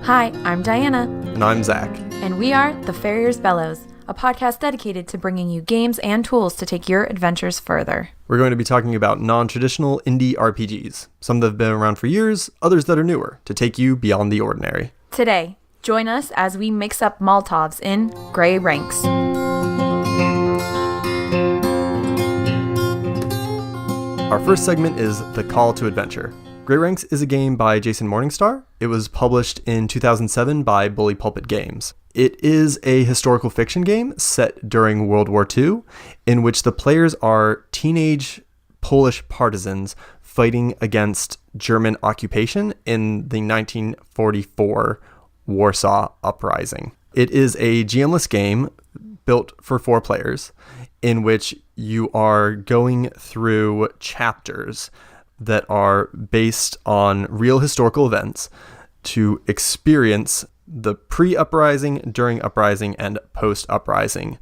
Hi, I'm Diana. And I'm Zach. And we are The Farrier's Bellows, a podcast dedicated to bringing you games and tools to take your adventures further. We're going to be talking about non-traditional indie RPGs, some that have been around for years, others that are newer, to take you beyond the ordinary. Today, join us as we mix up Molotovs in Grey Ranks. Our first segment is The Call to Adventure. Grey Ranks is a game by Jason Morningstar. It was published in 2007 by Bully Pulpit Games. It is a historical fiction game set during World War II, in which the players are teenage Polish partisans fighting against German occupation in the 1944 Warsaw Uprising. It is a GM-less game built for 4 players, in which you are going through chapters that are based on real historical events to experience the pre-uprising, during uprising, and post-uprising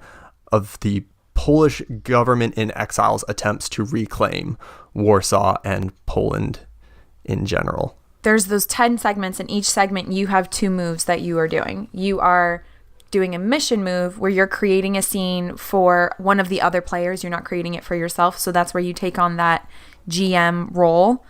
of the Polish government in exile's attempts to reclaim Warsaw and Poland in general. There's those 10 segments. In each segment, you have 2 moves that you are doing. You are doing a mission move where you're creating a scene for one of the other players. You're not creating it for yourself. So that's where you take on that GM role,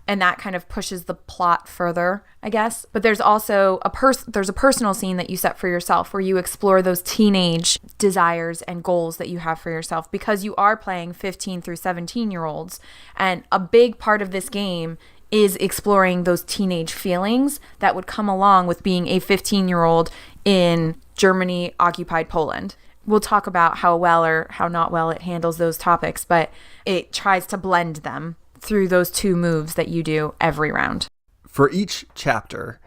and that kind of pushes the plot further, I guess. But there's also there's a personal scene that you set for yourself where you explore those teenage desires and goals that you have for yourself, because you are playing 15 through 17-year-olds, and a big part of this game is exploring those teenage feelings that would come along with being a 15-year-old in Germany-occupied Poland. We'll talk about how well or how not well it handles those topics, but it tries to blend them through those 2 moves that you do every round. For each chapter,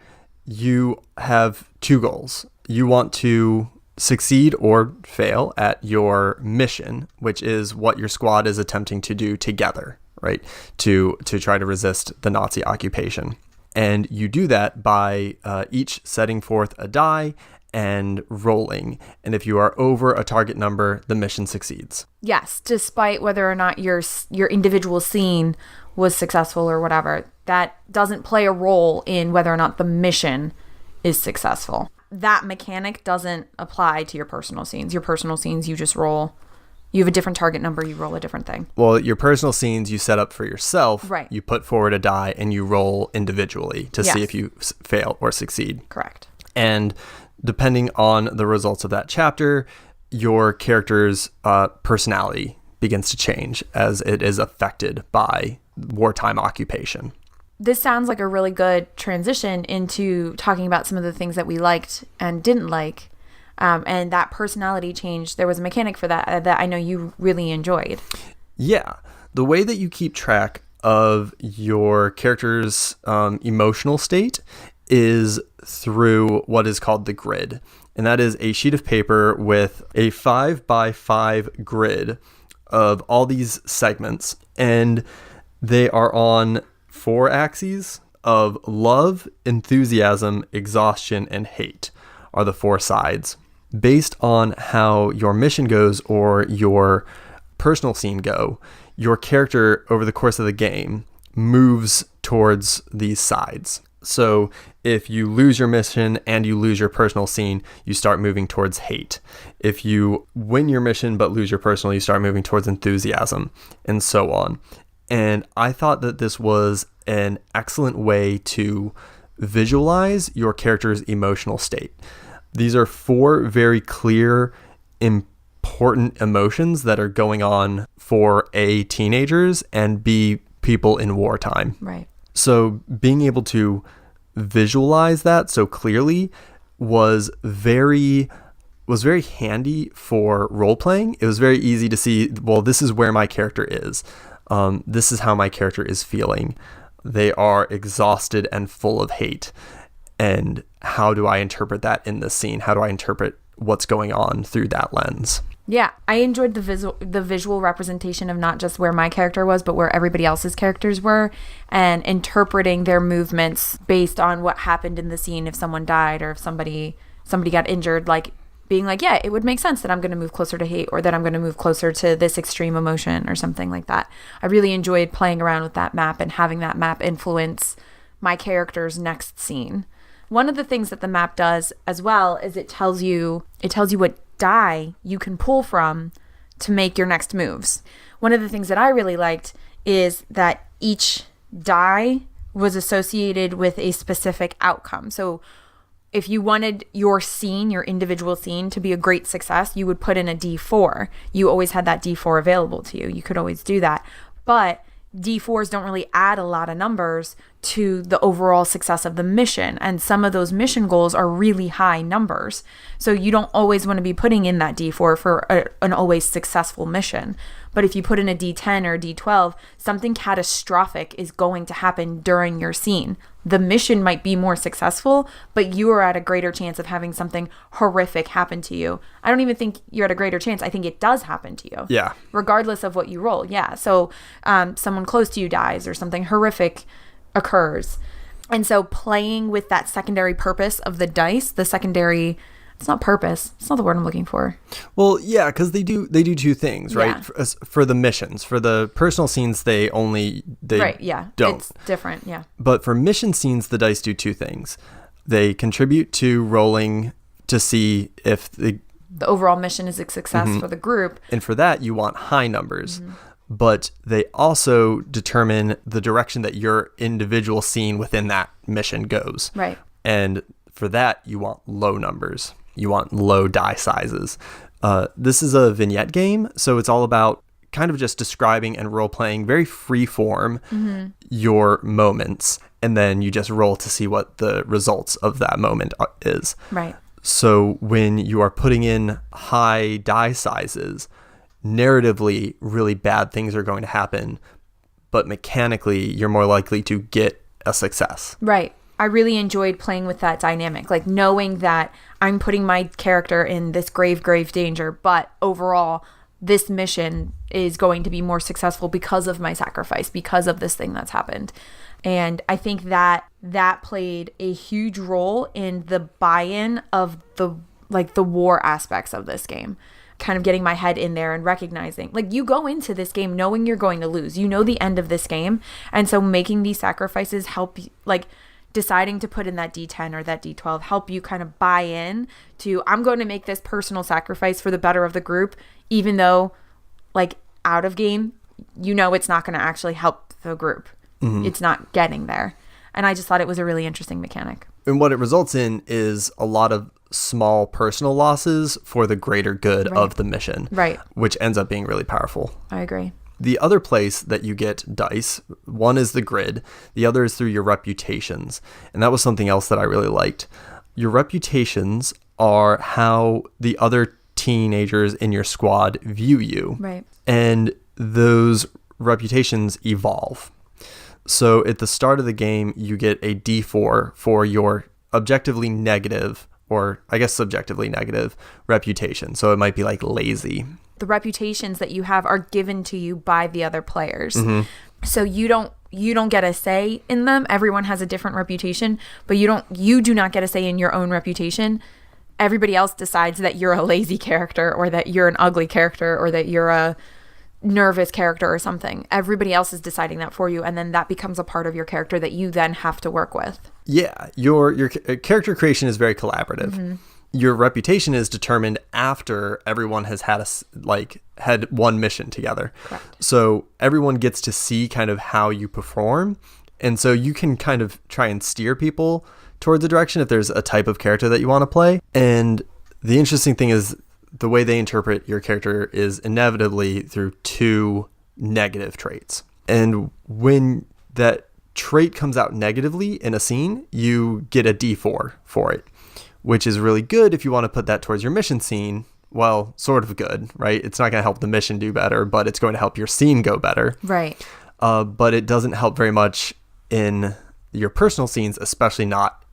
you have 2 goals. You want to succeed or fail at your mission, which is what your squad is attempting to do together, right? To try to resist the Nazi occupation. And you do that by each setting forth a die and rolling. And if you are over a target number, the mission succeeds. Yes, despite whether or not your individual scene was successful or whatever, that doesn't play a role in whether or not the mission is successful. That mechanic doesn't apply to your personal scenes. Your personal scenes, you just roll. You have a different target number, you roll a different thing. Well, your personal scenes you set up for yourself. Right. You put forward a die and you roll individually to see if you fail or succeed. Correct. And depending on the results of that chapter, your character's personality begins to change as it is affected by wartime occupation. This sounds like a really good transition into talking about some of the things that we liked and didn't like. And that personality change, there was a mechanic for that that I know you really enjoyed. Yeah. The way that you keep track of your character's emotional state is through what is called the grid. And that is a sheet of paper with a 5x5 grid of all these segments. And they are on 4 axes of love, enthusiasm, exhaustion, and hate are the 4 sides. Based on how your mission goes or your personal scene go, your character over the course of the game moves towards these sides. So if you lose your mission and you lose your personal scene, you start moving towards hate. If you win your mission but lose your personal, you start moving towards enthusiasm, and so on. And I thought that this was an excellent way to visualize your character's emotional state. These are 4 very clear, important emotions that are going on for A, teenagers, and B, people in wartime. Right. So being able to visualize that so clearly was very handy for role playing. It was very easy to see, well, this is where my character is. This is how my character is feeling. They are exhausted and full of hate. And how do I interpret that in this scene? How do I interpret what's going on through that lens? Yeah, I enjoyed the visual representation of not just where my character was, but where everybody else's characters were, and interpreting their movements based on what happened in the scene. If someone died or if somebody got injured, like being like, yeah, it would make sense that I'm going to move closer to hate, or that I'm going to move closer to this extreme emotion or something like that. I really enjoyed playing around with that map and having that map influence my character's next scene. One of the things that the map does as well is it tells you what die you can pull from to make your next moves. One of the things that I really liked is that each die was associated with a specific outcome. So if you wanted your scene, your individual scene, to be a great success, you would put in a D4. You always had that D4 available to you. You could always do that. But D4s don't really add a lot of numbers to the overall success of the mission. And some of those mission goals are really high numbers. So you don't always want to be putting in that D4 for an always successful mission. But if you put in a D10 or a D12, something catastrophic is going to happen during your scene. The mission might be more successful, but you are at a greater chance of having something horrific happen to you. I don't even think you're at a greater chance. I think it does happen to you. Yeah. Regardless of what you roll. Yeah. So someone close to you dies or something horrific occurs. And so playing with that secondary purpose of the dice, the secondary... It's not purpose. It's not the word I'm looking for. Well, yeah, because they do two things, right? Yeah. For the missions, for the personal scenes, they right, yeah, don't. It's different, yeah. But for mission scenes, the dice do two things. They contribute to rolling to see if the overall mission is a success for the group. And for that, you want high numbers. But they also determine the direction that your individual scene within that mission goes. Right. And for that, you want low numbers. You want low die sizes. This is a vignette game, so it's all about kind of just describing and role-playing very free form your moments, and then you just roll to see what the results of that moment is. Right. So when you are putting in high die sizes, narratively, really bad things are going to happen, but mechanically, you're more likely to get a success. Right. I really enjoyed playing with that dynamic, like knowing that I'm putting my character in this grave danger, but overall, this mission is going to be more successful because of my sacrifice, because of this thing that's happened. And I think that played a huge role in the buy-in of the war aspects of this game. Kind of getting my head in there and recognizing, like, you go into this game knowing you're going to lose. You know the end of this game. And so making these sacrifices help, like, deciding to put in that D10 or that D12 help you kind of buy in to, I'm going to make this personal sacrifice for the better of the group, even though, like, out of game, you know it's not going to actually help the group. It's not getting there. And I just thought it was a really interesting mechanic. And what it results in is a lot of small personal losses for the greater good of the mission. Right. Which ends up being really powerful. I agree. The other place that you get dice, one is the grid, the other is through your reputations. And that was something else that I really liked. Your reputations are how the other teenagers in your squad view you. Right. And those reputations evolve. So at the start of the game, you get a D4 for your objectively negative, or I guess subjectively negative, reputation. So it might be like lazy. The reputations that you have are given to you by the other players. So you don't get a say in them. Everyone has a different reputation, but you do not get a say in your own reputation. Everybody else decides that you're a lazy character, or that you're an ugly character, or that you're a nervous character or something. Everybody else is deciding that for you, and then that becomes a part of your character that you then have to work with. Yeah, your character creation is very collaborative. Your reputation is determined after everyone has had one mission together. Correct. So everyone gets to see kind of how you perform, and so you can kind of try and steer people towards a direction if there's a type of character that you want to play. And the interesting thing is the way they interpret your character is inevitably through two negative traits. And when that trait comes out negatively in a scene, you get a D4 for it, which is really good if you want to put that towards your mission scene. Well, sort of good, right? It's not going to help the mission do better, but it's going to help your scene go better. Right. But it doesn't help very much in your personal scenes, especially not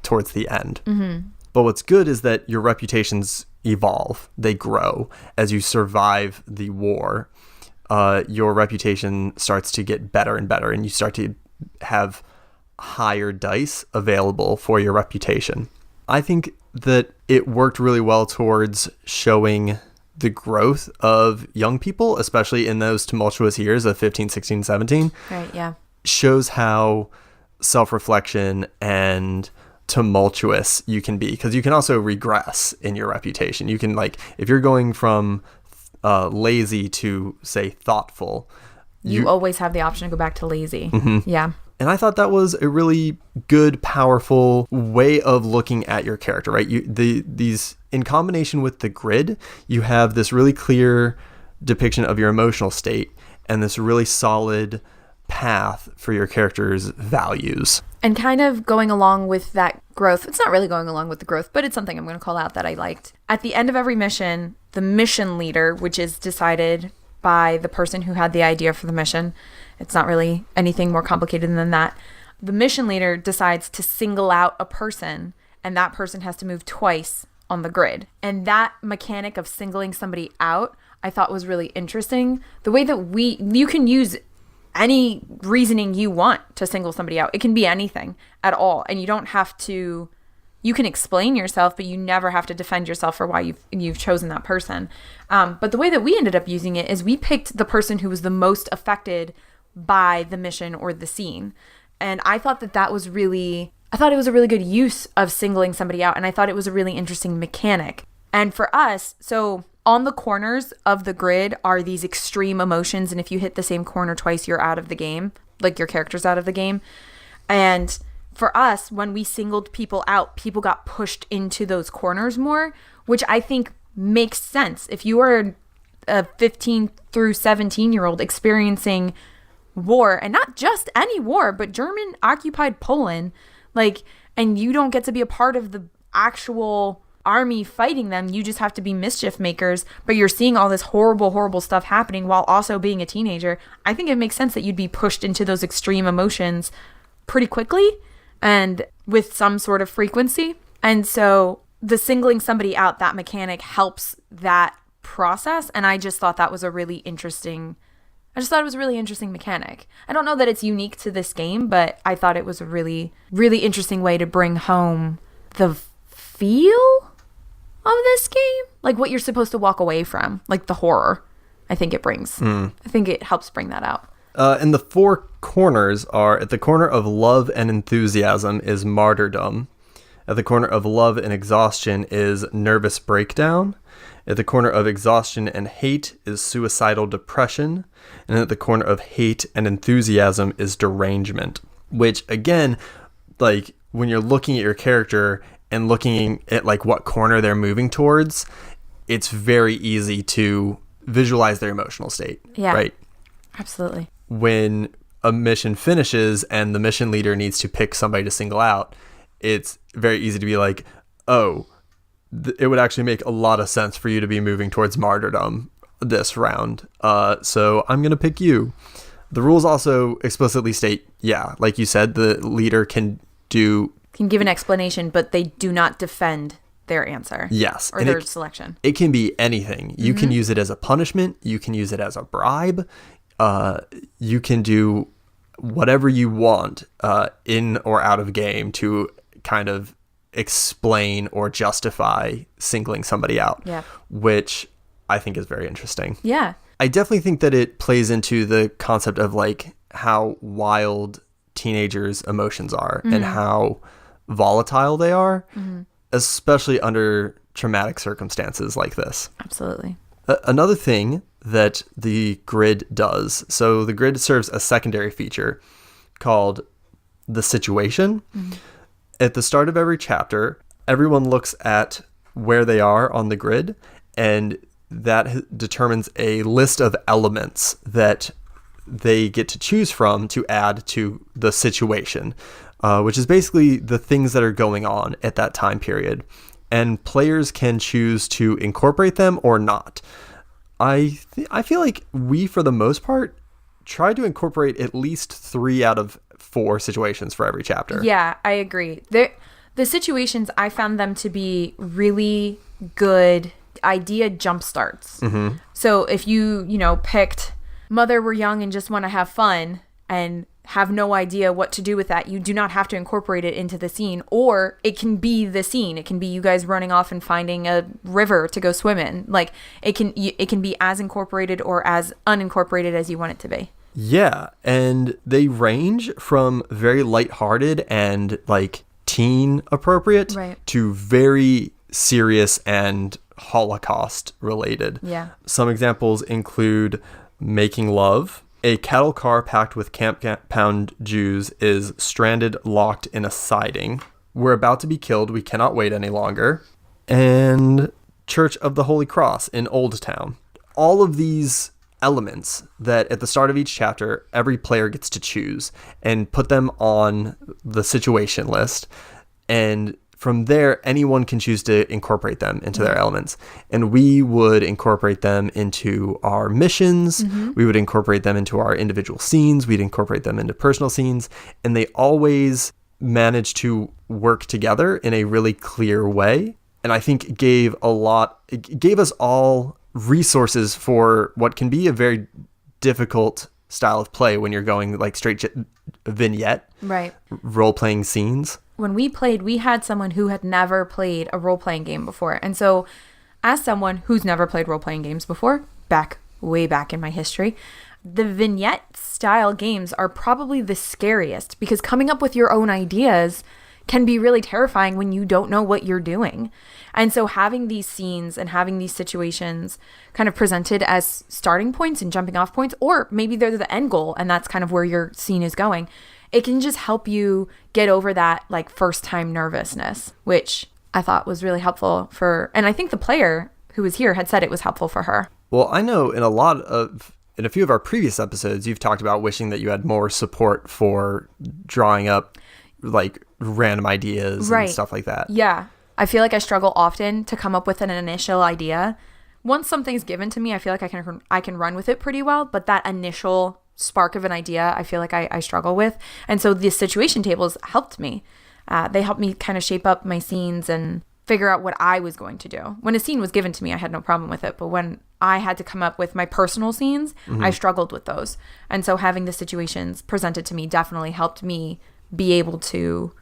towards the end. But what's good is that your reputations evolve. They grow as you survive the war. Your reputation starts to get better and better, and you start to have higher dice available for your reputation. I think that it worked really well towards showing the growth of young people, especially in those tumultuous years of 15, 16, 17. Right, yeah. Shows how self-reflection and tumultuous you can be, because you can also regress in your reputation. You can, like, if you're going from lazy to, say, thoughtful, you always have the option to go back to lazy. Yeah. And I thought that was a really good, powerful way of looking at your character, right? These in combination with the grid, you have this really clear depiction of your emotional state and this really solid path for your character's values. And kind of going along with that growth, it's not really going along with the growth, but it's something I'm going to call out that I liked. At the end of every mission, the mission leader, which is decided by the person who had the idea for the mission, it's not really anything more complicated than that. The mission leader decides to single out a person, and that person has to move twice on the grid. And that mechanic of singling somebody out, I thought was really interesting. The way that you can use any reasoning you want to single somebody out. It can be anything at all. And you don't have to, you can explain yourself, but you never have to defend yourself for why you've chosen that person. But the way that we ended up using it is we picked the person who was the most affected by the mission or the scene. And I thought it was a really good use of singling somebody out. And I thought it was a really interesting mechanic. And for us, so on the corners of the grid are these extreme emotions. And if you hit the same corner twice, you're out of the game. Like, your character's out of the game. And for us, when we singled people out, people got pushed into those corners more, which I think makes sense. If you are a 15 through 17-year-old experiencing war, and not just any war, but German occupied Poland, like, and you don't get to be a part of the actual army fighting them, you just have to be mischief makers, but you're seeing all this horrible stuff happening while also being a teenager. I think it makes sense that you'd be pushed into those extreme emotions pretty quickly and with some sort of frequency. And so the singling somebody out, that mechanic helps that process. And I just thought that was a really interesting mechanic. I don't know that it's unique to this game, but I thought it was a really, really interesting way to bring home the feel of this game, like what you're supposed to walk away from, like the horror. I think it brings. I think it helps bring that out. And the four corners are: at the corner of love and enthusiasm is martyrdom. At the corner of love and exhaustion is nervous breakdown. At the corner of exhaustion and hate is suicidal depression. And at the corner of hate and enthusiasm is derangement. Which, again, like, when you're looking at your character and looking at, like, what corner they're moving towards, it's very easy to visualize their emotional state. Yeah. Right? Absolutely. When a mission finishes and the mission leader needs to pick somebody to single out, it's very easy to be like, oh, it would actually make a lot of sense for you to be moving towards martyrdom this round. So I'm going to pick you. The rules also explicitly state, yeah, like you said, the leader can give an explanation, but they do not defend their answer. Yes. Or their selection. It can be anything. You can use it as a punishment. You can use it as a bribe. You can do whatever you want in or out of game to kind of explain or justify singling somebody out. Yeah. Which I think is very interesting. Yeah. I definitely think that it plays into the concept of, like, how wild teenagers' emotions are and how volatile they are, especially under traumatic circumstances like this. Absolutely. Another thing that the grid does, so the grid serves a secondary feature called the situation. At the start of every chapter, everyone looks at where they are on the grid, and that determines a list of elements that they get to choose from to add to the situation, which is basically the things that are going on at that time period. And players can choose to incorporate them or not. I feel like we, for the most part, try to incorporate at least 3 out of 4 situations for every chapter. Yeah, I agree. The situations, I found them to be really good idea jump starts. So if you picked Mother, We're Young and Just Want to Have Fun and have no idea what to do with that, you do not have to incorporate it into the scene. Or it can be the scene. It can be you guys running off and finding a river to go swim in. Like, it can be as incorporated or as unincorporated as you want it to be. Yeah, and they range from very lighthearted and, like, teen appropriate Right. to very serious and Holocaust related. Yeah. Some examples include making love. A cattle car packed with camp-pound Jews is stranded, locked in a siding. We're about to be killed. We cannot wait any longer. And Church of the Holy Cross in Old Town. All of these elements that at the start of each chapter, every player gets to choose and put them on the situation list. And from there, anyone can choose to incorporate them into their elements. And we would incorporate them into our missions. We would incorporate them into our individual scenes. We'd incorporate them into personal scenes. And they always manage to work together in a really clear way. And I think it gave us all resources for what can be a very difficult style of play when you're going like straight vignette, Right. role-playing scenes. When we played, we had someone who had never played a role-playing game before. And so as someone who's never played role-playing games before, way back in my history, the vignette style games are probably the scariest because coming up with your own ideas can be really terrifying when you don't know what you're doing. And so having these scenes and having these situations kind of presented as starting points and jumping off points, or maybe they're the end goal and that's kind of where your scene is going, it can just help you get over that like first time nervousness, which I thought was really helpful and I think the player who was here had said it was helpful for her. Well, I know in a few of our previous episodes, you've talked about wishing that you had more support for drawing up like random ideas and stuff like that. Yeah. I feel like I struggle often to come up with an initial idea. Once something's given to me, I feel like I can run with it pretty well, but that initial spark of an idea, I feel like I struggle with. And so the situation tables helped me. They helped me kind of shape up my scenes and figure out what I was going to do. When a scene was given to me, I had no problem with it. But when I had to come up with my personal scenes, I struggled with those. And so having the situations presented to me definitely helped me be able to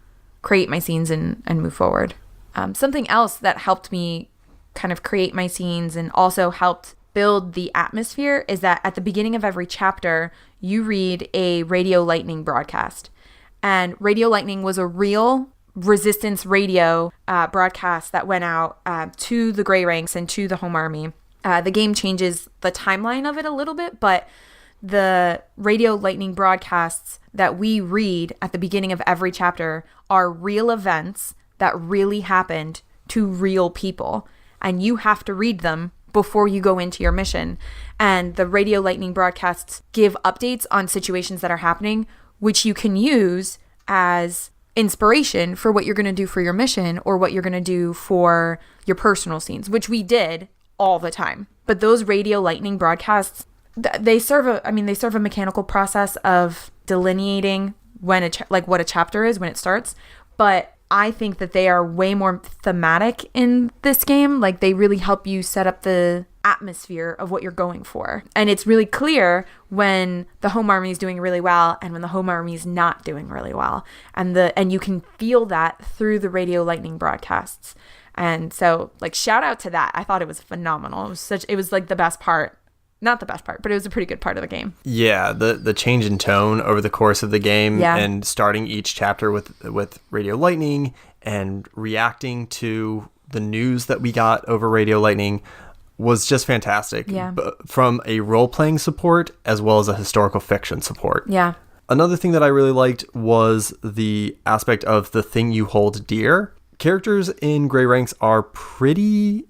create my scenes and move forward. Something else that helped me kind of create my scenes and also helped build the atmosphere is that at the beginning of every chapter, you read a Radio Lightning broadcast. And Radio Lightning was a real resistance radio broadcast that went out to the Grey Ranks and to the Home Army. The game changes the timeline of it a little bit, but the Radio Lightning broadcasts that we read at the beginning of every chapter are real events that really happened to real people. And you have to read them before you go into your mission. And the Radio Lightning broadcasts give updates on situations that are happening, which you can use as inspiration for what you're going to do for your mission or what you're going to do for your personal scenes, which we did all the time. But those Radio Lightning broadcasts, they serve a mechanical process of delineating when what a chapter is when it starts. But I think that they are way more thematic in this game. Like they really help you set up the atmosphere of what you're going for. And it's really clear when the Home Army is doing really well and when the Home Army is not doing really well. And you can feel that through the Radio Lightning broadcasts. And so like shout out to that. I thought it was phenomenal. It was like the best part. Not the best part, but it was a pretty good part of the game. Yeah, the change in tone over the course of the game and starting each chapter with Radio Lightning and reacting to the news that we got over Radio Lightning was just fantastic. Yeah. From a role-playing support as well as a historical fiction support. Yeah. Another thing that I really liked was the aspect of the thing you hold dear. Characters in Grey Ranks are pretty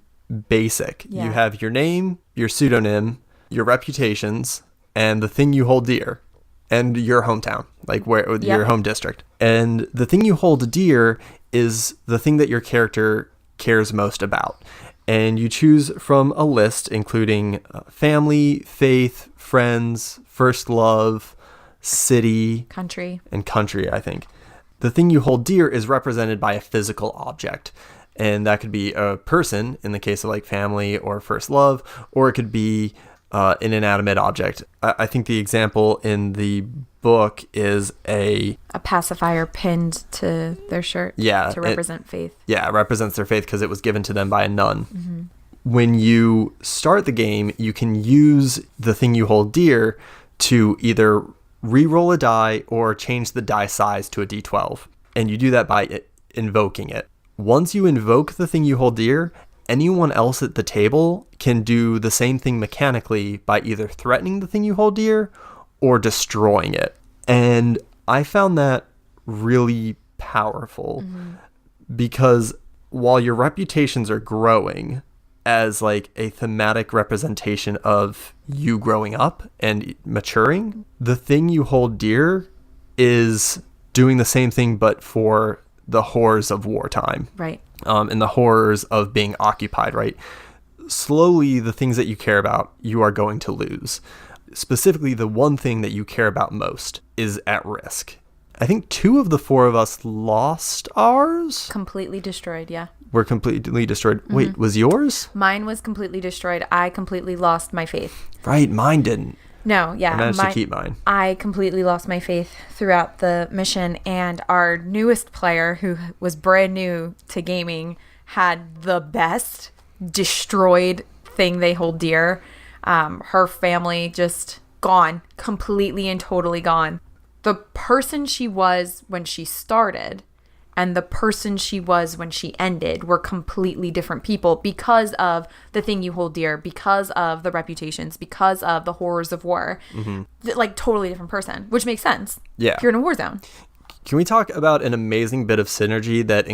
basic. Yeah. You have your name, your pseudonym, your reputations, and the thing you hold dear, and your hometown, like your home district. And the thing you hold dear is the thing that your character cares most about. And you choose from a list including family, faith, friends, first love, city, country, I think. The thing you hold dear is represented by a physical object. And that could be a person in the case of like family or first love, or it could be an inanimate object. I think the example in the book is a pacifier pinned to their shirt to represent faith. Yeah, it represents their faith because it was given to them by a nun. Mm-hmm. When you start the game, you can use the thing you hold dear to either re-roll a die or change the die size to a D12. And you do that by invoking it. Once you invoke the thing you hold dear, anyone else at the table can do the same thing mechanically by either threatening the thing you hold dear or destroying it. And I found that really powerful because while your reputations are growing as like a thematic representation of you growing up and maturing, the thing you hold dear is doing the same thing but for the horrors of wartime. Right. And the horrors of being occupied, right? Slowly, the things that you care about, you are going to lose. Specifically, the one thing that you care about most is at risk. I think 2 of the 4 of us lost ours. Completely destroyed, yeah. Were completely destroyed. Wait, was yours? Mine was completely destroyed. I completely lost my faith. Right, mine didn't. No, yeah. I managed to keep mine. I completely lost my faith throughout the mission, and our newest player, who was brand new to gaming, had the best destroyed thing they hold dear. Her family just gone, completely and totally gone. The person she was when she started and the person she was when she ended were completely different people because of the thing you hold dear, because of the reputations, because of the horrors of war. Like, totally different person, which makes sense. Yeah. If you're in a war zone. Can we talk about an amazing bit of synergy that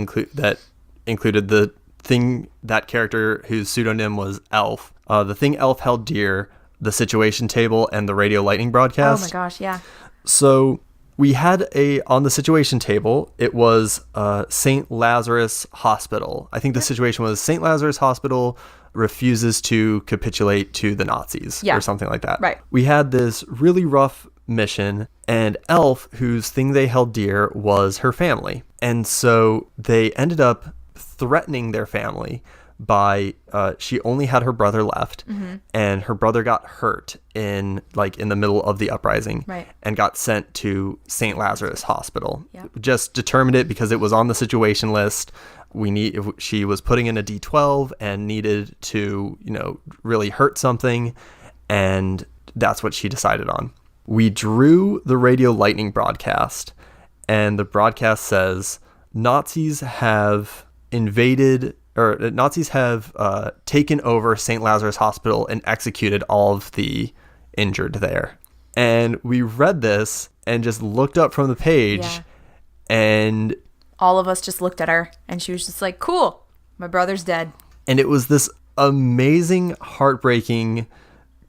included the thing, that character whose pseudonym was Elf, the thing Elf held dear, the situation table, and the radio lightning broadcast? Oh my gosh, yeah. So we had on the situation table, it was St. Lazarus Hospital. I think the situation was St. Lazarus Hospital refuses to capitulate to the Nazis or something like that. Right. We had this really rough mission, and Elf, whose thing they held dear was her family. And so they ended up threatening their family by she only had her brother left, and her brother got hurt in the middle of the uprising, and got sent to St. Lazarus Hospital. Just determined it because it was on the situation list. She was putting in a D12 and needed to really hurt something, and that's what she decided on. We drew the radio lightning broadcast, and the broadcast says Nazis have taken over St. Lazarus Hospital and executed all of the injured there. And we read this and just looked up from the page, and all of us just looked at her, and she was just like, cool, my brother's dead. And it was this amazing, heartbreaking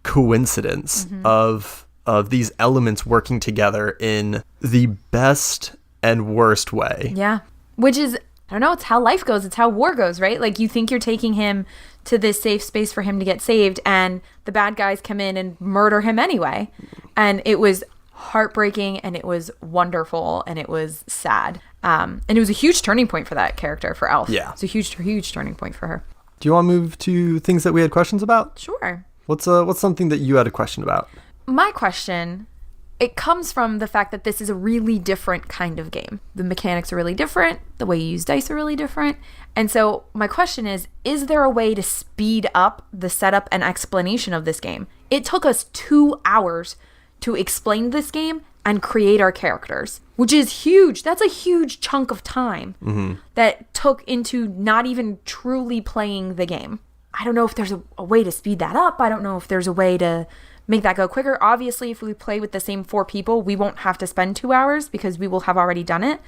coincidence of these elements working together in the best and worst way. Yeah. Which is, I don't know, it's how life goes. It's how war goes, right? Like, you think you're taking him to this safe space for him to get saved, and the bad guys come in and murder him anyway. And it was heartbreaking, and it was wonderful, and it was sad. And it was a huge turning point for that character, for Elf. Yeah. It's a huge, huge turning point for her. Do you want to move to things that we had questions about? Sure. What's something that you had a question about? My question, it comes from the fact that this is a really different kind of game. The mechanics are really different. The way you use dice are really different. And so my question is there a way to speed up the setup and explanation of this game? It took us 2 hours to explain this game and create our characters, which is huge. That's a huge chunk of time that took into not even truly playing the game. I don't know if there's a way to speed that up. I don't know if there's a way to make that go quicker. Obviously, if we play with the same 4 people, we won't have to spend 2 hours because we will have already done it.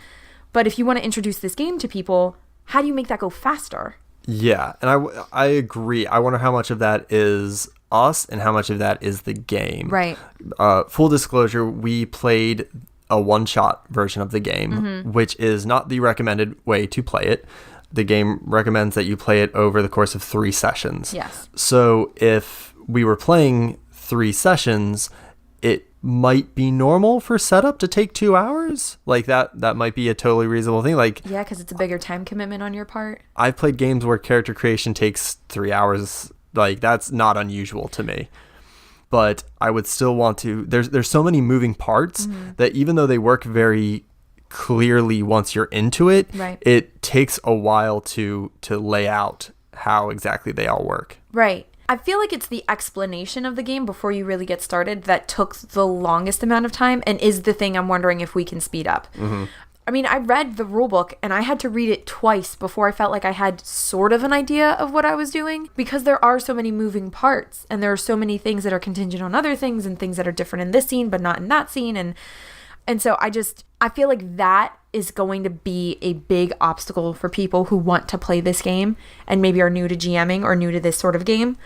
But if you want to introduce this game to people, how do you make that go faster? Yeah, and I agree. I wonder how much of that is us and how much of that is the game. Right. Full disclosure, we played a one-shot version of the game, which is not the recommended way to play it. The game recommends that you play it over the course of 3 sessions. Yes. So if we were playing 3 sessions, it might be normal for setup to take 2 hours. Like that might be a totally reasonable thing. Like, yeah, because it's a bigger time commitment on your part. I've played games where character creation takes 3 hours. Like, that's not unusual to me. But I would still want to. There's so many moving parts that even though they work very clearly once you're into it, it takes a while to lay out how exactly they all work. Right. I feel like it's the explanation of the game before you really get started that took the longest amount of time and is the thing I'm wondering if we can speed up. I mean, I read the rule book and I had to read it twice before I felt like I had sort of an idea of what I was doing, because there are so many moving parts and there are so many things that are contingent on other things and things that are different in this scene but not in that scene. And so I feel like that is going to be a big obstacle for people who want to play this game and maybe are new to GMing or new to this sort of game.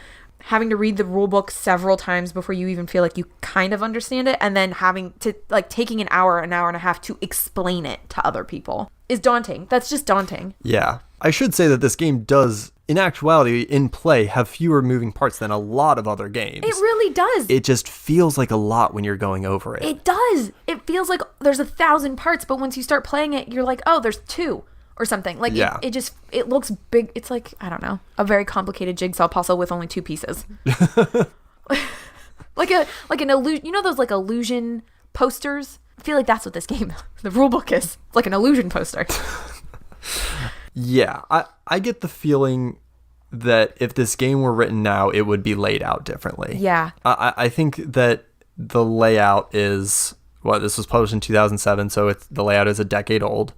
Having to read the rule book several times before you even feel like you kind of understand it, and then having to taking an hour and a half to explain it to other people is daunting. That's just daunting. Yeah. I should say that this game does, in actuality, in play, have fewer moving parts than a lot of other games. It really does. It just feels like a lot when you're going over it. It does. It feels like there's 1,000 parts, but once you start playing it, you're like, oh, there's 2. Or something. Like, yeah. It looks big. It's like, I don't know, a very complicated jigsaw puzzle with only 2 pieces. like an illusion. You know those like illusion posters? I feel like that's what this game, the rule book is. It's like an illusion poster. Yeah. I get the feeling that if this game were written now, it would be laid out differently. Yeah. I think that the layout is, this was published in 2007, so the layout is a decade old.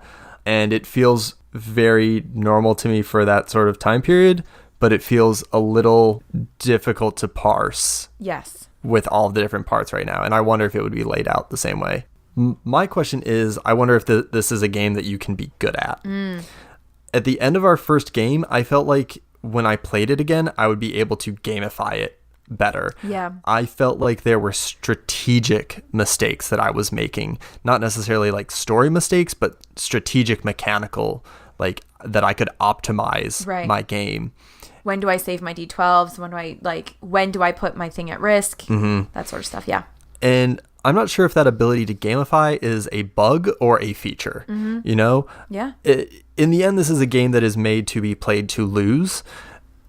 And it feels very normal to me for that sort of time period, but it feels a little difficult to parse. Yes. With all of the different parts right now. And I wonder if it would be laid out the same way. My question is, I wonder if this is a game that you can be good at. At the end of our first game, I felt like when I played it again, I would be able to gamify it better. Yeah. I felt like there were strategic mistakes that I was making, not necessarily like story mistakes, but strategic mechanical, like that I could optimize my game. When do I save my D12s? When do I put my thing at risk? Mm-hmm. That sort of stuff. Yeah. And I'm not sure if that ability to gamify is a bug or a feature, you know? Yeah. In the end, this is a game that is made to be played to lose.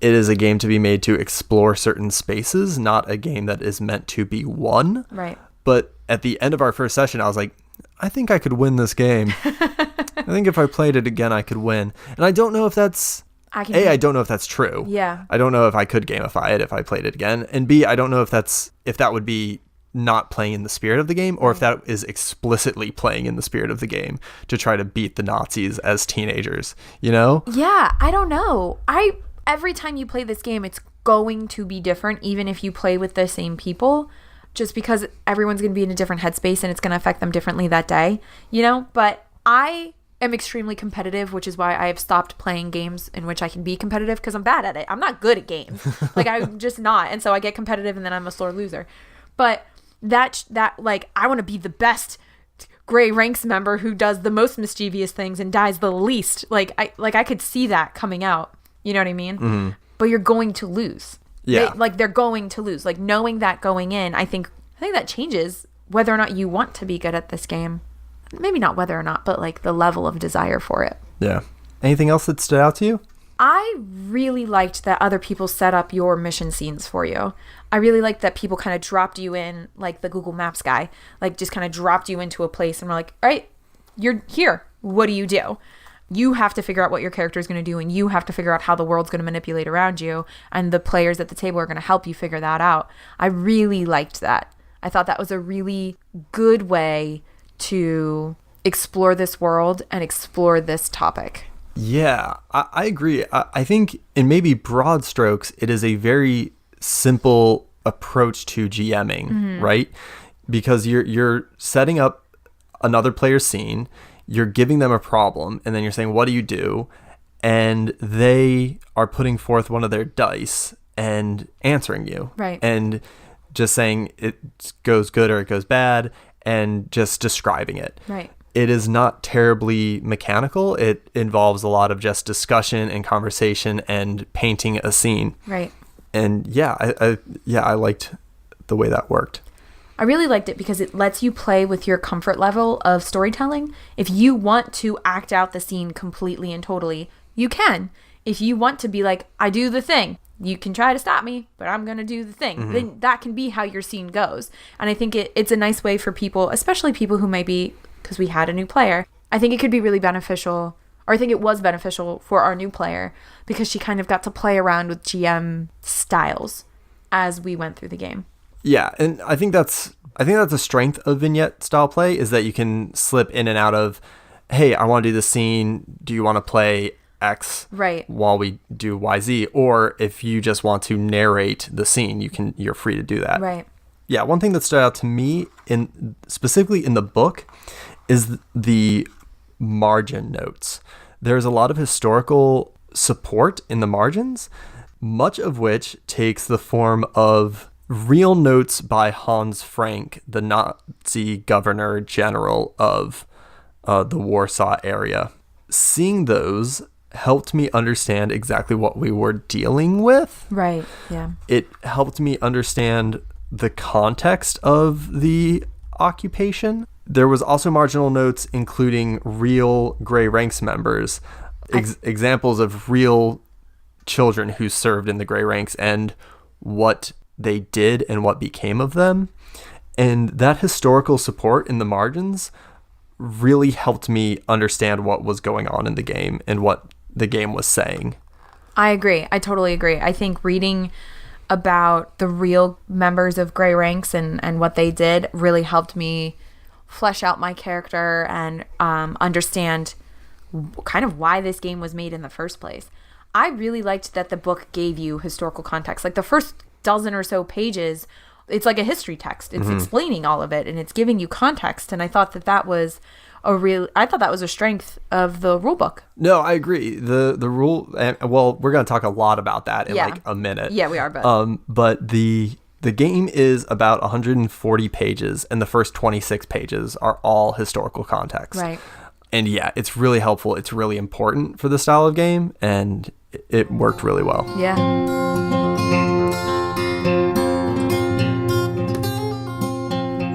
It is a game to be made to explore certain spaces, not a game that is meant to be won. Right. But at the end of our first session, I was like, I think I could win this game. I think if I played it again, I could win. And I don't know if that's... I don't know if that's true. Yeah. I don't know if I could gamify it if I played it again. And B, I don't know if that would be not playing in the spirit of the game, or if that is explicitly playing in the spirit of the game to try to beat the Nazis as teenagers, you know? Yeah, I don't know. Every time you play this game, it's going to be different, even if you play with the same people, just because everyone's going to be in a different headspace and it's going to affect them differently that day, you know? But I am extremely competitive, which is why I have stopped playing games in which I can be competitive, because I'm bad at it. I'm not good at games. I'm just not. And so I get competitive and then I'm a sore loser. But that I want to be the best Grey Ranks member who does the most mischievous things and dies the least. I could see that coming out. You know what I mean? Mm-hmm. But you're going to lose. Yeah. They're going to lose. Like, knowing that going in, I think that changes whether or not you want to be good at this game. Maybe not whether or not, but like the level of desire for it. Yeah. Anything else that stood out to you? I really liked that other people set up your mission scenes for you. I really liked that people kind of dropped you in, like the Google Maps guy, like just kind of dropped you into a place and were like, all right, you're here. What do you do? You have to figure out what your character is going to do, and you have to figure out how the world's going to manipulate around you, and the players at the table are going to help you figure that out. I really liked that. I thought that was a really good way to explore this world and explore this topic. Yeah, I agree. I think in maybe broad strokes, it is a very simple approach to GMing, right? Because you're setting up another player's scene, you're giving them a problem, and then you're saying, what do you do? And they are putting forth one of their dice and answering you. Right. And just saying it goes good or it goes bad, and just describing it. Right. It is not terribly mechanical. It involves a lot of just discussion and conversation and painting a scene. Right. And I liked the way that worked. I really liked it because it lets you play with your comfort level of storytelling. If you want to act out the scene completely and totally, you can. If you want to be like, I do the thing, you can try to stop me, but I'm going to do the thing. Then that can be how your scene goes. And I think it's a nice way for people, especially people who might be, because we had a new player, I think it could be really beneficial, or I think it was beneficial for our new player, because she kind of got to play around with GM styles as we went through the game. Yeah, and I think that's a strength of vignette style play, is that you can slip in and out of hey, I want to do this scene. Do you want to play X Right. while we do YZ? Or if you just want to narrate the scene, you're free to do that. Right. Yeah, one thing that stood out to me specifically in the book is the margin notes. There's a lot of historical support in the margins, much of which takes the form of real notes by Hans Frank, the Nazi governor general of the Warsaw area. Seeing those helped me understand exactly what we were dealing with. Right. Yeah. It helped me understand the context of the occupation. There was also marginal notes including real Grey Ranks members, examples of real children who served in the Grey Ranks and what they did and what became of them. And that historical support in the margins really helped me understand what was going on in the game and what the game was saying. I agree. I totally agree. I think reading about the real members of Grey Ranks and what they did really helped me flesh out my character and understand kind of why this game was made in the first place. I really liked that the book gave you historical context. Like the first dozen or so pages, it's like a history text. It's explaining all of it and it's giving you context. And I thought that was a strength of the rule book. No, I agree. The rule, well, we're going to talk a lot about that in like a minute. Yeah, we are. But the game is about 140 pages, and the first 26 pages are all historical context. Right. And yeah, it's really helpful. It's really important for the style of game, and it worked really well. Yeah.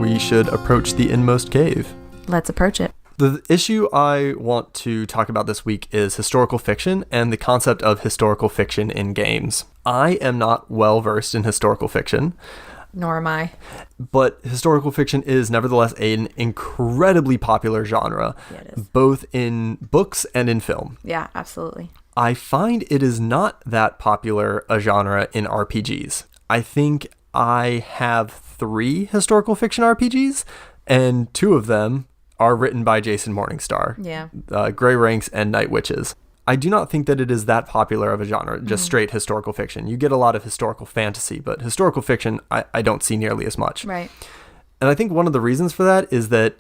We should approach the Inmost cave. Let's approach it. The issue I want to talk about this week is historical fiction and the concept of historical fiction in games. I am not well versed in historical fiction. Nor am I. But historical fiction is nevertheless an incredibly popular genre, it is. Both in books and in film. Yeah, absolutely. I find it is not that popular a genre in RPGs. I think I have 3 historical fiction RPGs, and 2 of them are written by Jason Morningstar. Yeah. Grey Ranks and Night Witches. I do not think that it is that popular of a genre, just straight historical fiction. You get a lot of historical fantasy, but historical fiction, I don't see nearly as much. Right. And I think one of the reasons for that is that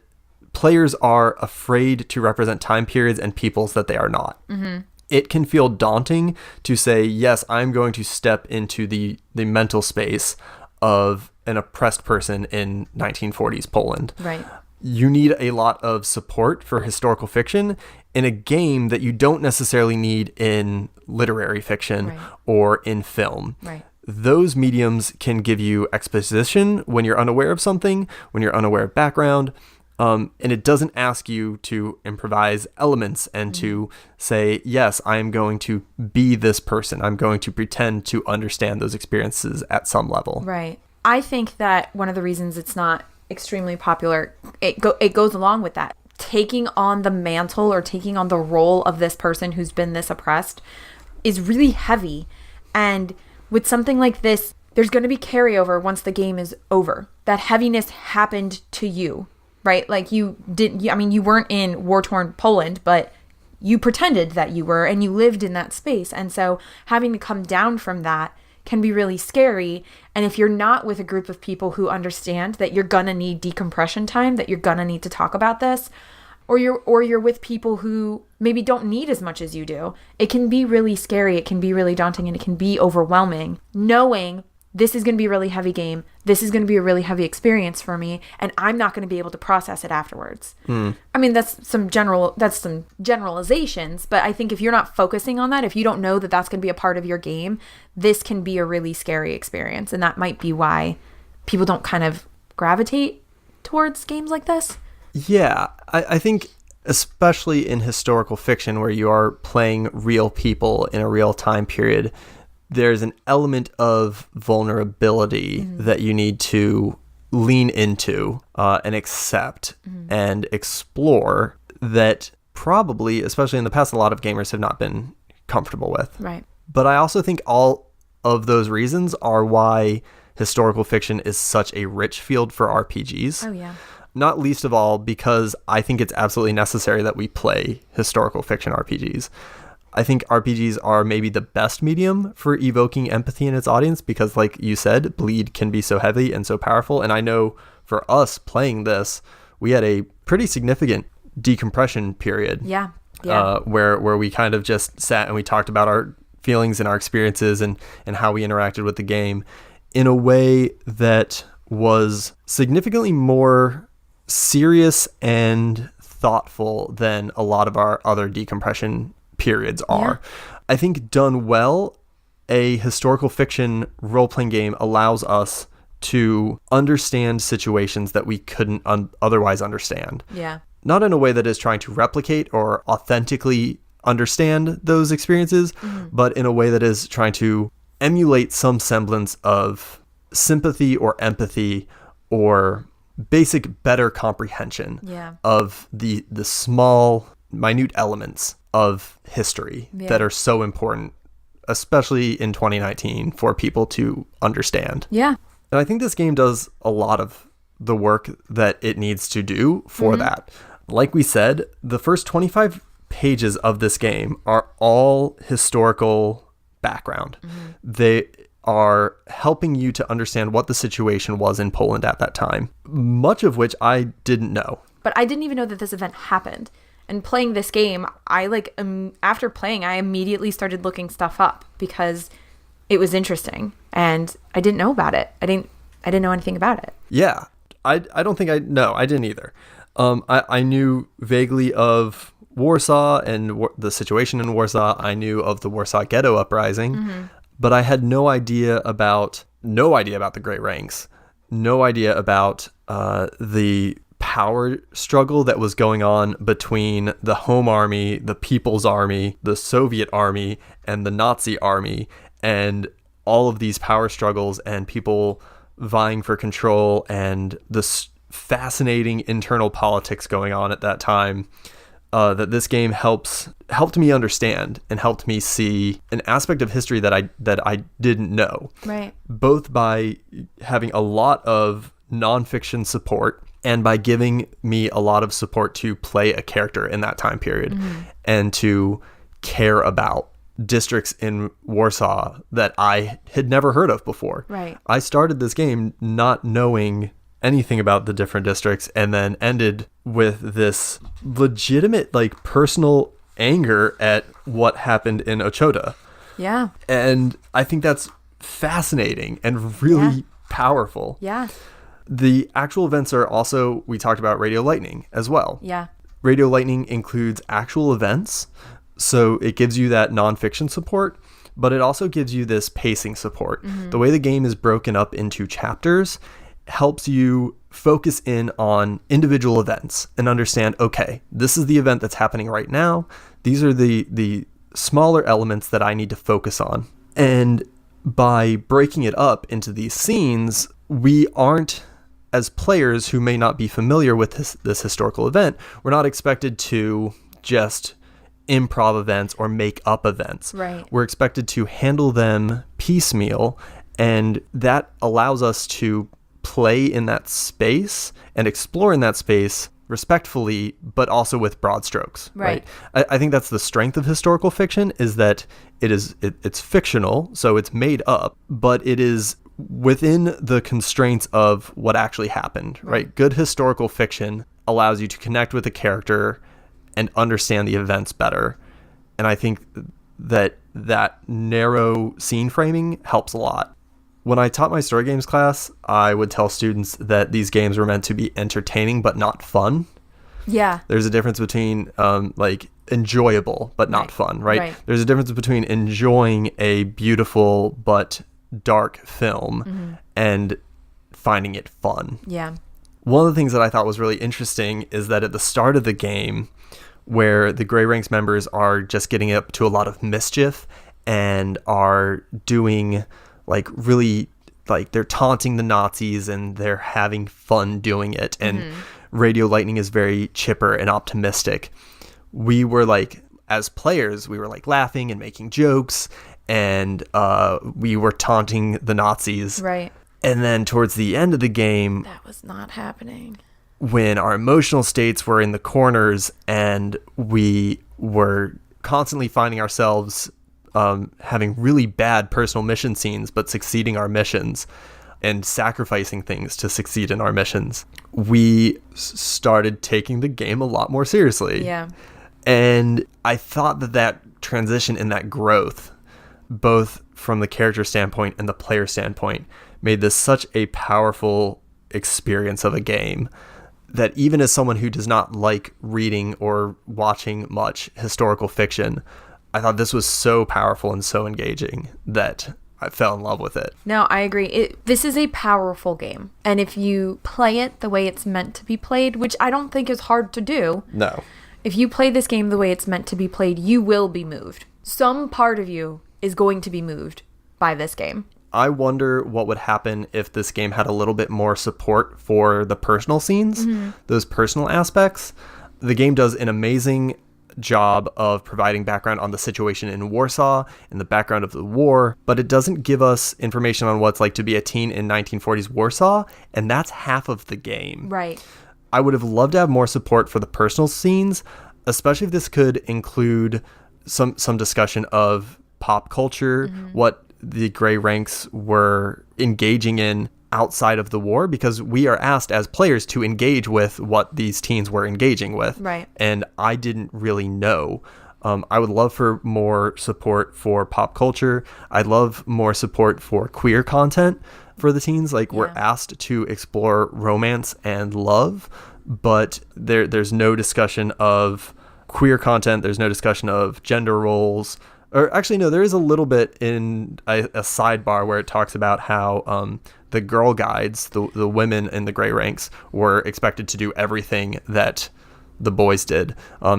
players are afraid to represent time periods and peoples that they are not. Mm-hmm. It can feel daunting to say, yes, I'm going to step into the mental space of an oppressed person in 1940s Poland. Right. You need a lot of support for historical fiction in a game that you don't necessarily need in literary fiction or in film. Right. Those mediums can give you exposition when you're unaware of something, when you're unaware of background, and it doesn't ask you to improvise elements and to say, yes, I'm going to be this person. I'm going to pretend to understand those experiences at some level. Right. I think that one of the reasons it's not extremely popular, it goes along with that. Taking on the mantle or taking on the role of this person who's been this oppressed is really heavy. And with something like this, there's going to be carryover once the game is over. That heaviness happened to you, right? Like you weren't in war-torn Poland, but you pretended that you were and you lived in that space. And so having to come down from that can be really scary. And if you're not with a group of people who understand that you're gonna need decompression time, that you're gonna need to talk about this, or you're with people who maybe don't need as much as you do, it can be really scary, it can be really daunting, and it can be overwhelming knowing this is going to be a really heavy game, this is going to be a really heavy experience for me, and I'm not going to be able to process it afterwards. I mean, that's some generalizations, but I think if you're not focusing on that, if you don't know that that's going to be a part of your game, this can be a really scary experience, and that might be why people don't kind of gravitate towards games like this. Yeah, I think especially in historical fiction where you are playing real people in a real time period, there's an element of vulnerability that you need to lean into and accept and explore that probably, especially in the past, a lot of gamers have not been comfortable with. Right. But I also think all of those reasons are why historical fiction is such a rich field for RPGs. Oh, yeah. not least of all because I think it's absolutely necessary that we play historical fiction RPGs. I think RPGs are maybe the best medium for evoking empathy in its audience because, like you said, bleed can be so heavy and so powerful. And I know for us playing this, we had a pretty significant decompression period. Yeah. Where we kind of just sat and we talked about our feelings and our experiences and how we interacted with the game in a way that was significantly more serious and thoughtful than a lot of our other decompression periods are. Yeah. I think done well, a historical fiction role-playing game allows us to understand situations that we couldn't otherwise understand. Yeah. Not in a way that is trying to replicate or authentically understand those experiences, but in a way that is trying to emulate some semblance of sympathy or empathy or basic better comprehension of the small, minute elements of history that are so important, especially in 2019, for people to understand. Yeah. And I think this game does a lot of the work that it needs to do for that. Like we said, the first 25 pages of this game are all historical background. They are helping you to understand what the situation was in Poland at that time, much of which I didn't know. But I didn't even know that this event happened. And playing this game, after playing, I immediately started looking stuff up because it was interesting and I didn't know about it. I didn't know anything about it. Yeah. I don't think I didn't either. I knew vaguely of Warsaw and the situation in Warsaw. I knew of the Warsaw Ghetto Uprising, but I had no idea about the Great Ranks, no idea about the power struggle that was going on between the Home Army, the People's Army, the Soviet Army, and the Nazi Army, and all of these power struggles and people vying for control and the fascinating internal politics going on at that time, that this game helped me understand and helped me see an aspect of history that I didn't know. Right. Both by having a lot of nonfiction support and by giving me a lot of support to play a character in that time period and to care about districts in Warsaw that I had never heard of before. Right. I started this game not knowing anything about the different districts and then ended with this legitimate personal anger at what happened in Ochota. Yeah. And I think that's fascinating and really powerful. Yeah. The actual events are also, we talked about Radio Lightning as well. Yeah. Radio Lightning includes actual events, so it gives you that nonfiction support, but it also gives you this pacing support. The way the game is broken up into chapters helps you focus in on individual events and understand, okay, this is the event that's happening right now. These are the smaller elements that I need to focus on. And by breaking it up into these scenes, we aren't, as players who may not be familiar with this historical event, we're not expected to just improv events or make up events. Right. We're expected to handle them piecemeal, and that allows us to play in that space and explore in that space respectfully, but also with broad strokes. Right. I think that's the strength of historical fiction, is that it's fictional, so it's made up, but it is within the constraints of what actually happened. Right. Good historical fiction allows you to connect with the character and understand the events better. And I think that narrow scene framing helps a lot. When I taught my story games class, I would tell students that these games were meant to be entertaining but not fun. Yeah. There's a difference between enjoyable but not fun, right? There's a difference between enjoying a beautiful but dark film and finding it fun. Yeah. One of the things that I thought was really interesting is that at the start of the game, where the Grey Ranks members are just getting up to a lot of mischief and are doing they're taunting the Nazis and they're having fun doing it. And Radio Lightning is very chipper and optimistic. We were as players, we were laughing and making jokes, and we were taunting the Nazis. Right. And then towards the end of the game, that was not happening. when our emotional states were in the corners and we were constantly finding ourselves having really bad personal mission scenes, but succeeding our missions and sacrificing things to succeed in our missions, we started taking the game a lot more seriously. Yeah. And I thought that transition and that growth, both from the character standpoint and the player standpoint, made this such a powerful experience of a game that even as someone who does not like reading or watching much historical fiction, I thought this was so powerful and so engaging that I fell in love with it. No, I agree. This is a powerful game. And if you play it the way it's meant to be played, which I don't think is hard to do. No. If you play this game the way it's meant to be played, you will be moved. Some part of you is going to be moved by this game. I wonder what would happen if this game had a little bit more support for the personal scenes, those personal aspects. The game does an amazing job of providing background on the situation in Warsaw and the background of the war, but it doesn't give us information on what it's like to be a teen in 1940s Warsaw, and that's half of the game. Right. I would have loved to have more support for the personal scenes, especially if this could include some discussion of pop culture, what the Grey Ranks were engaging in outside of the war, because we are asked as players to engage with what these teens were engaging with. Right. And I didn't really know. I would love for more support for pop culture. I'd love more support for queer content for the teens. Like, we're asked to explore romance and love, but there's no discussion of queer content. There's no discussion of gender roles. Or actually, no, there is a little bit in a sidebar where it talks about how the girl guides, the women in the Grey Ranks, were expected to do everything that the boys did.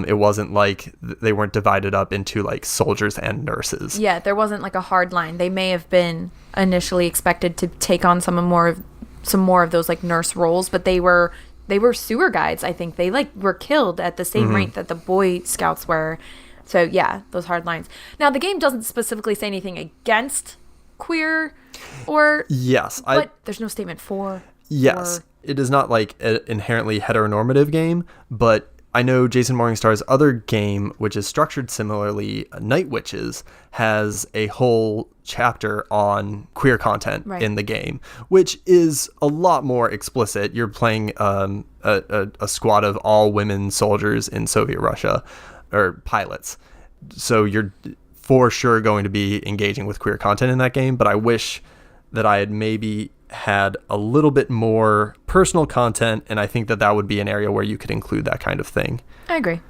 It wasn't like they weren't divided up into like soldiers and nurses. Yeah, there wasn't like a hard line. They may have been initially expected to take on some more of those like nurse roles, but they were sewer guides. I think they like were killed at the same rate that the Boy Scouts were. So yeah, those hard lines. Now the game doesn't specifically say anything against queer or but there's no statement for. Yes, it is not like an inherently heteronormative game, but I know Jason Morningstar's other game, which is structured similarly, Night Witches, has a whole chapter on queer content in the game, which is a lot more explicit. You're playing a squad of all women soldiers in Soviet Russia, or pilots. So you're for sure going to be engaging with queer content in that game, but I wish that I had maybe had a little bit more personal content, and I think that would be an area where you could include that kind of thing. I agree.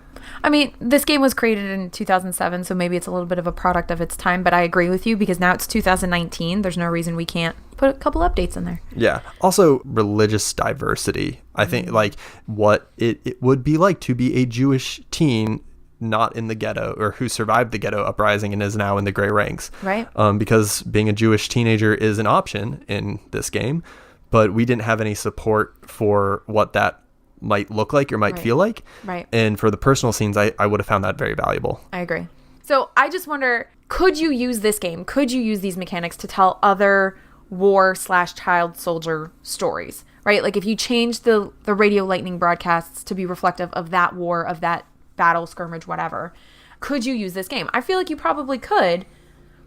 I mean, this game was created in 2007, so maybe it's a little bit of a product of its time, but I agree with you because now it's 2019. There's no reason we can't put a couple updates in there. Yeah. Also, religious diversity. I think like what it would be like to be a Jewish teen not in the ghetto, or who survived the ghetto uprising and is now in the Grey Ranks. Right. Because being a Jewish teenager is an option in this game, but we didn't have any support for what that might look like or might feel like. Right. And for the personal scenes, I would have found that very valuable. I agree. So I just wonder, could you use this game? Could you use these mechanics to tell other war/child soldier stories? Right? Like if you change the radio lightning broadcasts to be reflective of that war, of that battle, skirmish, whatever, could you use this game? I feel like you probably could,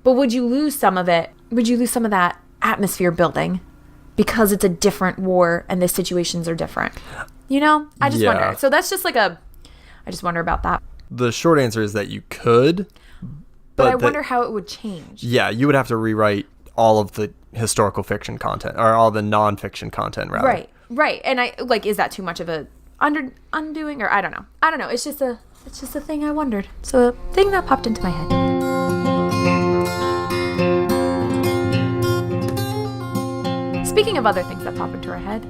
but would you lose some of it? Would you lose some of that atmosphere building because it's a different war and the situations are different? You know, I just wonder. So that's just like I just wonder about that. The short answer is that you could, but I wonder how it would change. Yeah, you would have to rewrite all of the historical fiction content, or all the nonfiction content, rather. Right. And I like, is that too much of a undoing, or I don't know. It's just a thing I wondered. So a thing that popped into my head. Speaking of other things that pop into our head,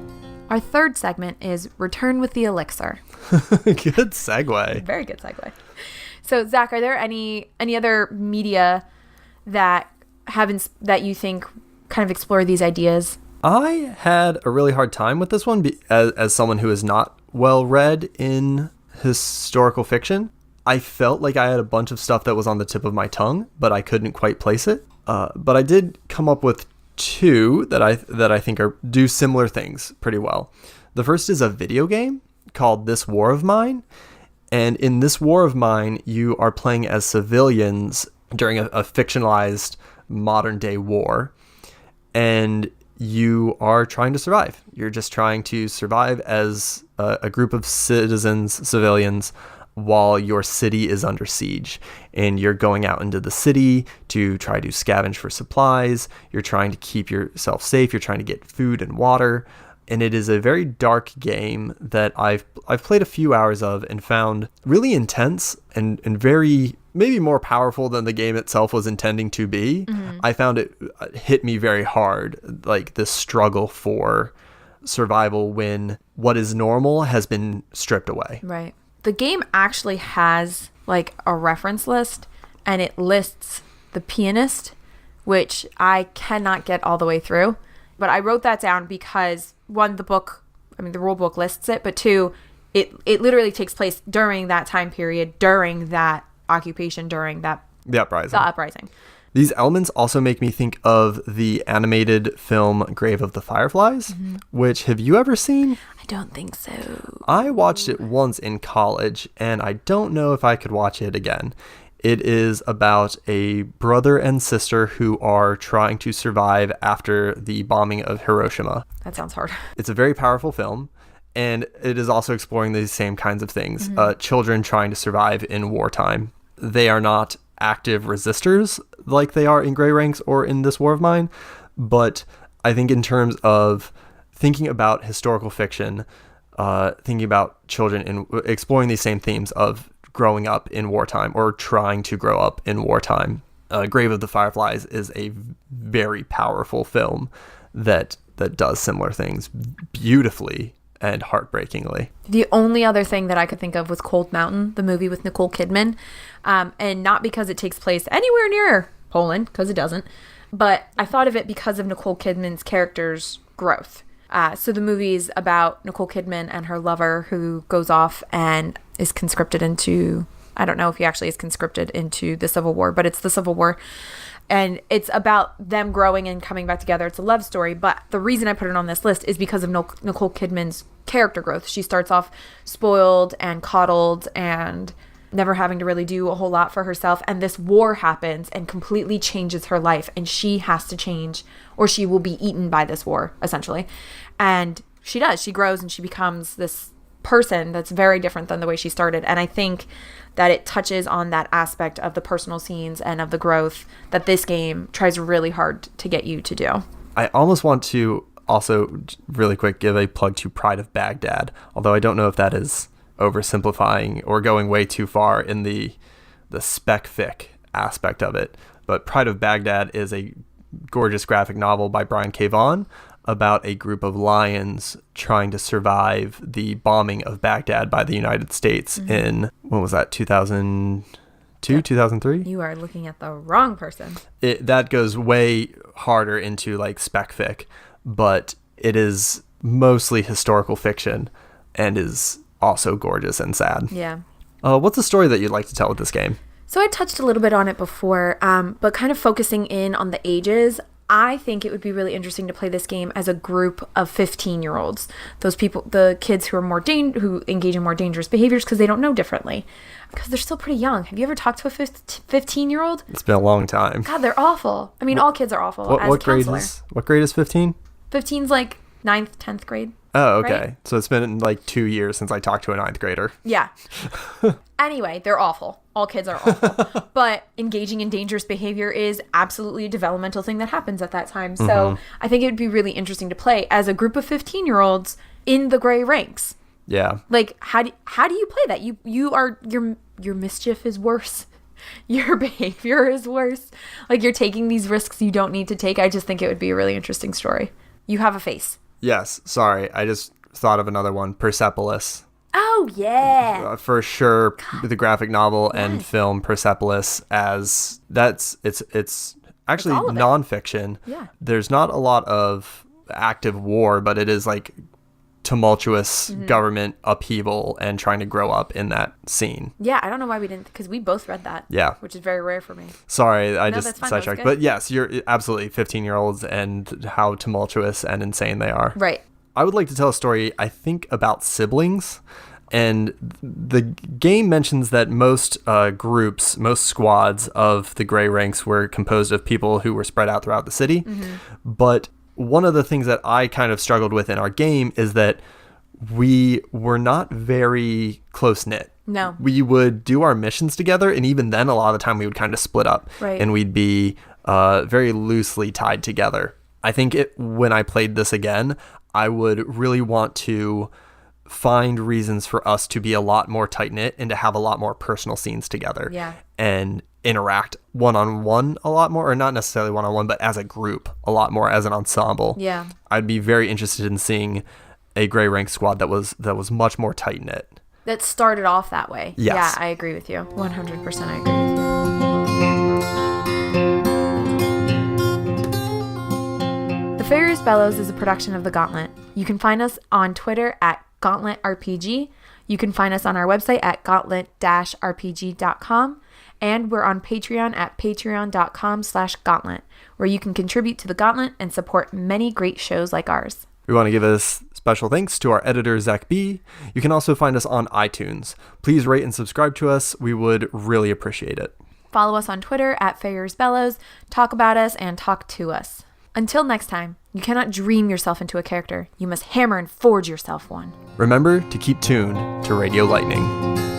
our third segment is Return with the Elixir. Good segue. Very good segue. So Zach, are there any other media that that you think kind of explore these ideas? I had a really hard time with this one as someone who is not well read in historical fiction. I felt like I had a bunch of stuff that was on the tip of my tongue, but I couldn't quite place it. But I did come up with two that I think do similar things pretty well. The first is a video game called This War of Mine. And in This War of Mine, you are playing as civilians during a fictionalized modern day war. And you are trying to survive. You're just trying to survive as a group of civilians, while your city is under siege. And you're going out into the city to try to scavenge for supplies. You're trying to keep yourself safe. You're trying to get food and water. And it is a very dark game that I've played a few hours of and found really intense and very, maybe more powerful than the game itself was intending to be. I found it hit me very hard, like this struggle for survival when what is normal has been stripped away. Right. The game actually has like a reference list, and it lists The Pianist, which I cannot get all the way through. But I wrote that down because, one, the rule book lists it, but two, it literally takes place during that time period, during that occupation, during the uprising. These elements also make me think of the animated film Grave of the Fireflies, which, have you ever seen? I don't think so. I watched it once in college, and I don't know if I could watch it again. It is about a brother and sister who are trying to survive after the bombing of Hiroshima. That sounds hard. It's a very powerful film, and it is also exploring these same kinds of things. Children trying to survive in wartime. They are not active resistors like they are in Grey Ranks or in This War of Mine, but I think in terms of thinking about historical fiction, thinking about children and exploring these same themes of growing up in wartime or trying to grow up in wartime, Grave of the Fireflies is a very powerful film that does similar things beautifully and heartbreakingly. The only other thing that I could think of was Cold Mountain, the movie with Nicole Kidman, and not because it takes place anywhere near Poland, because it doesn't, but I thought of it because of Nicole Kidman's character's growth. So the movie's about Nicole Kidman and her lover who goes off and is conscripted into, I don't know if he actually is conscripted into the Civil War, but it's the Civil War. And it's about them growing and coming back together. It's a love story. But the reason I put it on this list is because of Nicole Kidman's character growth. She starts off spoiled and coddled and never having to really do a whole lot for herself. And this war happens and completely changes her life. And she has to change, or she will be eaten by this war, essentially. And she does. She grows and she becomes this person that's very different than the way she started. And I think that it touches on that aspect of the personal scenes and of the growth that this game tries really hard to get you to do. I almost want to also really quick give a plug to Pride of Baghdad, although I don't know if that is oversimplifying or going way too far in the spec fic aspect of it. But Pride of Baghdad is a gorgeous graphic novel by Brian K. Vaughan about a group of lions trying to survive the bombing of Baghdad by the United States in, when was that, 2002, 2003? You are looking at the wrong person. That goes way harder into like spec fic, but it is mostly historical fiction and is also gorgeous and sad. Yeah. What's the story that you'd like to tell with this game? So I touched a little bit on it before, but kind of focusing in on the ages, I think it would be really interesting to play this game as a group of 15-year-olds. Those people, the kids who are who engage in more dangerous behaviors because they don't know differently. Because they're still pretty young. Have you ever talked to a 15-year-old? It's been a long time. God, they're awful. I mean, all kids are awful. What grade is 15? 15's like 9th, 10th grade. Oh, okay. Right? So it's been like 2 years since I talked to a 9th grader. Yeah. Anyway, they're awful. All kids are awful. But engaging in dangerous behavior is absolutely a developmental thing that happens at that time. So I think it would be really interesting to play as a group of 15-year-olds in the Grey Ranks. Yeah. Like, how do you play that? Your mischief is worse. Your behavior is worse. Like, you're taking these risks you don't need to take. I just think it would be a really interesting story. You have a face. Yes. Sorry. I just thought of another one. Persepolis. Oh, yeah. For sure. God. The graphic novel and film Persepolis, as it's actually nonfiction. Yeah. There's not a lot of active war, but it is like tumultuous government upheaval and trying to grow up in that scene. Yeah, I don't know why we didn't, because we both read that. Yeah. Which is very rare for me. Sorry, I just sidetracked. But yes, you're absolutely 15-year-olds and how tumultuous and insane they are. Right. I would like to tell a story, I think, about siblings. And the game mentions that most groups, most squads of the Grey Ranks were composed of people who were spread out throughout the city. But one of the things that I kind of struggled with in our game is that we were not very close-knit. No. We would do our missions together, and even then, a lot of the time, we would kind of split up. Right. And we'd be very loosely tied together. I think when I played this again, I would really want to find reasons for us to be a lot more tight-knit and to have a lot more personal scenes together. Yeah. And interact one-on-one a lot more, or not necessarily one-on-one, but as a group a lot more, as an ensemble. Yeah. I'd be very interested in seeing a Grey Rank squad that was much more tight-knit. That started off that way. Yes. Yeah, I agree with you. 100% I agree with you. The Farrier's Bellows is a production of The Gauntlet. You can find us on Twitter at GauntletRPG. You can find us on our website at gauntlet-rpg.com. And we're on Patreon at patreon.com/gauntlet, where you can contribute to The Gauntlet and support many great shows like ours. We want to give a special thanks to our editor, Zach B. You can also find us on iTunes. Please rate and subscribe to us. We would really appreciate it. Follow us on Twitter at Farrier's Bellows. Talk about us and talk to us. Until next time, you cannot dream yourself into a character. You must hammer and forge yourself one. Remember to keep tuned to Radio Lightning.